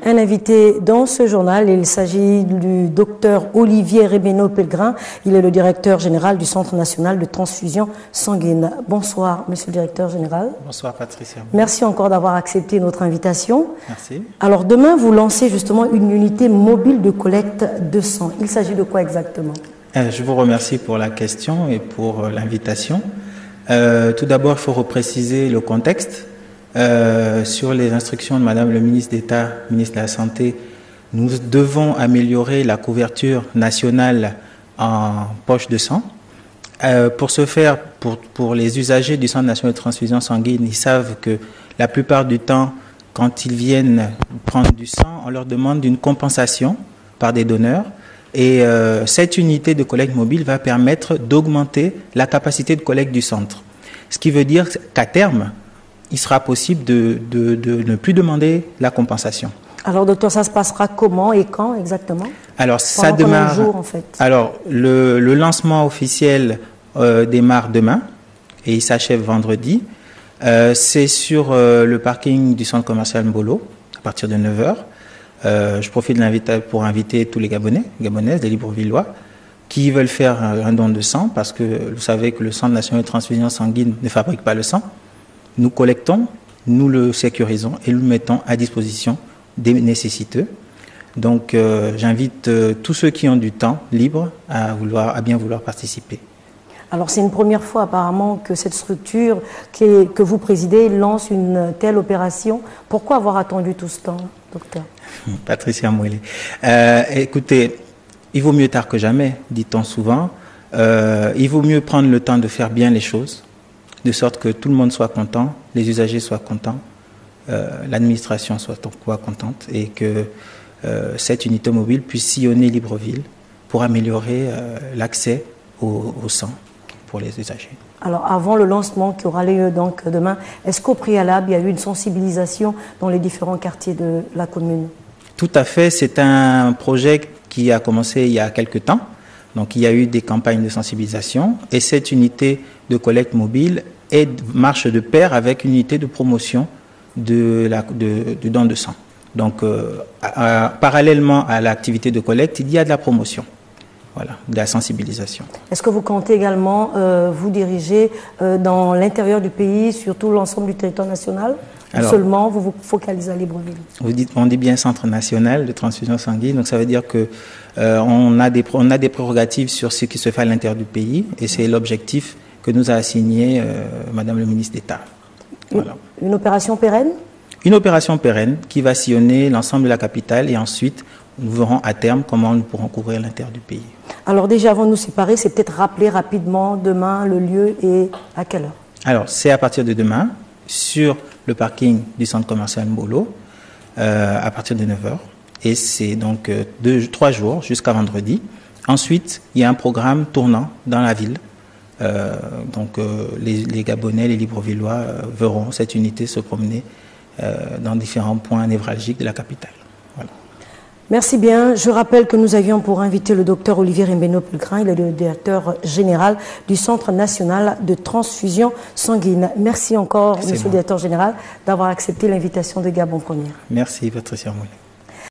Un invité dans ce journal, il s'agit du docteur Olivier Rébénaud-Pellegrin. Il est le directeur général du Centre national de transfusion sanguine. Bonsoir, monsieur le directeur général. Bonsoir, Patricia. Merci encore d'avoir accepté notre invitation. Merci. Alors, demain, vous lancez justement une unité mobile de collecte de sang. Il s'agit de quoi exactement? Je vous remercie pour la question et pour l'invitation. Tout d'abord, il faut repréciser le contexte. Sur les instructions de Madame le ministre d'État, ministre de la Santé, nous devons améliorer la couverture nationale en poche de sang. Pour ce faire, pour les usagers du Centre national de transfusion sanguine, ils savent que la plupart du temps, quand ils viennent prendre du sang, on leur demande une compensation par des donneurs. Et cette unité de collecte mobile va permettre d'augmenter la capacité de collecte du centre. Ce qui veut dire qu'à terme, il sera possible de ne plus demander la compensation. Alors, docteur, ça se passera comment et quand exactement? Alors, ça démarre. Jours, en fait? Alors, le lancement officiel démarre demain et il s'achève vendredi. C'est sur le parking du centre commercial Mbolo à partir de 9 h. Je profite de l'invitation pour inviter tous les Gabonais, Gabonaises, des Librevillois, qui veulent faire un don de sang, parce que vous savez que le Centre national de transfusion sanguine ne fabrique pas le sang. Nous collectons, nous le sécurisons et nous le mettons à disposition des nécessiteux. Donc j'invite tous ceux qui ont du temps libre à bien vouloir participer. Alors c'est une première fois apparemment que cette structure que vous présidez lance une telle opération. Pourquoi avoir attendu tout ce temps, docteur? Patricia Mouélé. Écoutez, il vaut mieux tard que jamais, dit-on souvent. Il vaut mieux prendre le temps de faire bien les choses, de sorte que tout le monde soit content, les usagers soient contents, l'administration soit contente et que cette unité mobile puisse sillonner Libreville pour améliorer l'accès au sang pour les usagers. Alors, avant le lancement qui aura lieu donc demain, est-ce qu'au préalable, il y a eu une sensibilisation dans les différents quartiers de la commune? Tout à fait. C'est un projet qui a commencé il y a quelques temps. Donc, il y a eu des campagnes de sensibilisation et cette unité de collecte mobile marche de pair avec une unité de promotion du don de sang. Donc, parallèlement à l'activité de collecte, il y a de la promotion. Voilà, de la sensibilisation. Est-ce que vous comptez également vous diriger dans l'intérieur du pays, sur tout l'ensemble du territoire national? Alors, ou seulement vous vous focalisez à Libreville? On dit bien Centre national de transfusion sanguine, donc ça veut dire que on a des prérogatives sur ce qui se fait à l'intérieur du pays et c'est l'objectif que nous a assigné Madame le ministre d'État. Voilà. Une opération pérenne? Une opération pérenne qui va sillonner l'ensemble de la capitale et ensuite nous verrons à terme comment nous pourrons couvrir l'intérieur du pays. Alors déjà, avant de nous séparer, c'est peut-être rappeler rapidement demain le lieu et à quelle heure? Alors, c'est à partir de demain, sur le parking du centre commercial Mbolo, à partir de 9 h. Et c'est donc 3 jours jusqu'à vendredi. Ensuite, il y a un programme tournant dans la ville. Les Gabonais, les Librevillois verront cette unité se promener dans différents points névralgiques de la capitale. Voilà. Merci bien. Je rappelle que nous avions pour inviter le docteur Olivier Rébénaud-Pellegrin, il est le directeur général du Centre national de transfusion sanguine. Merci encore, monsieur le directeur général, d'avoir accepté l'invitation de Gabon Première. Merci, Patricia Mouélé.